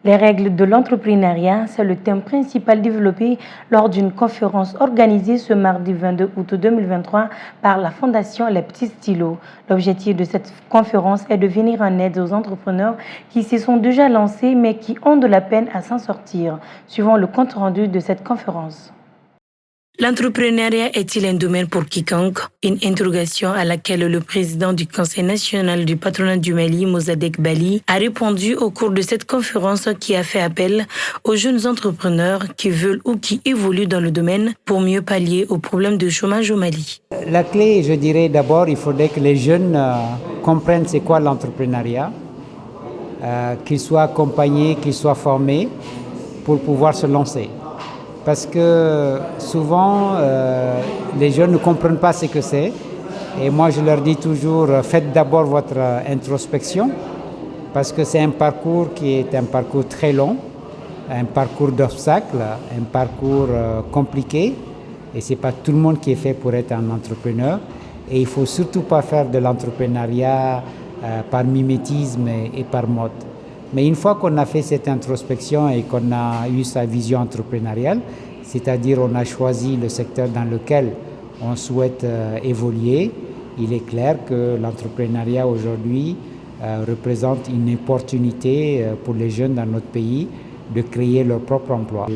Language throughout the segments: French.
Les règles de l'entrepreneuriat, c'est le thème principal développé lors d'une conférence organisée ce mardi 22 août 2023 par la Fondation Les Petits Stylos. L'objectif de cette conférence est de venir en aide aux entrepreneurs qui se sont déjà lancés mais qui ont de la peine à s'en sortir, suivant le compte rendu de cette conférence. L'entrepreneuriat est-il un domaine pour quiconque? Une interrogation à laquelle le président du Conseil national du patronat du Mali, Mossadegh Bali, a répondu au cours de cette conférence qui a fait appel aux jeunes entrepreneurs qui veulent ou qui évoluent dans le domaine pour mieux pallier aux problèmes de chômage au Mali. La clé, je dirais d'abord, il faudrait que les jeunes comprennent c'est quoi l'entrepreneuriat, qu'ils soient accompagnés, qu'ils soient formés pour pouvoir se lancer. Parce que souvent, les jeunes ne comprennent pas ce que c'est. Et moi, je leur dis toujours, faites d'abord votre introspection, parce que c'est un parcours qui est un parcours très long, un parcours d'obstacles, un parcours compliqué. Et ce n'est pas tout le monde qui est fait pour être un entrepreneur. Et il ne faut surtout pas faire de l'entrepreneuriat par mimétisme et par mode. Mais une fois qu'on a fait cette introspection et qu'on a eu sa vision entrepreneuriale, c'est-à-dire on a choisi le secteur dans lequel on souhaite évoluer, il est clair que l'entrepreneuriat aujourd'hui représente une opportunité pour les jeunes dans notre pays de créer leur propre emploi.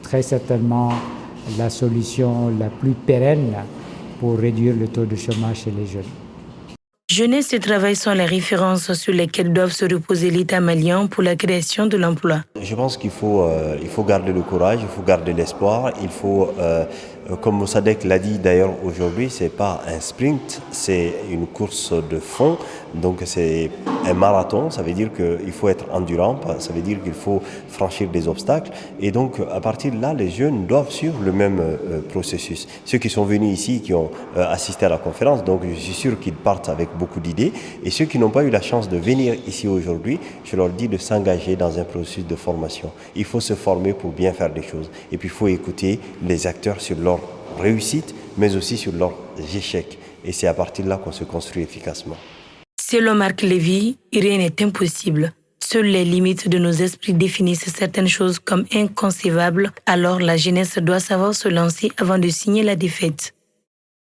Très certainement la solution la plus pérenne pour réduire le taux de chômage chez les jeunes. Jeunesse et travail sont les références sur lesquelles doivent se reposer l'État malien pour la création de l'emploi. Je pense qu'il faut garder le courage, il faut garder l'espoir, il faut, comme Mossadegh l'a dit d'ailleurs aujourd'hui, ce n'est pas un sprint, c'est une course de fond, donc c'est un marathon, ça veut dire qu'il faut être endurant, ça veut dire qu'il faut franchir des obstacles, et donc à partir de là, les jeunes doivent suivre le même processus. Ceux qui sont venus ici, qui ont assisté à la conférence, donc je suis sûr qu'ils partent avec beaucoup d'idées, et ceux qui n'ont pas eu la chance de venir ici aujourd'hui, je leur dis de s'engager dans un processus de formation. Il faut se former pour bien faire des choses, et puis il faut écouter les acteurs sur leur réussite, mais aussi sur leurs échecs, et c'est à partir de là qu'on se construit efficacement. Selon Marc Lévy, rien n'est impossible. Seules les limites de nos esprits définissent certaines choses comme inconcevables, alors la jeunesse doit savoir se lancer avant de signer la défaite.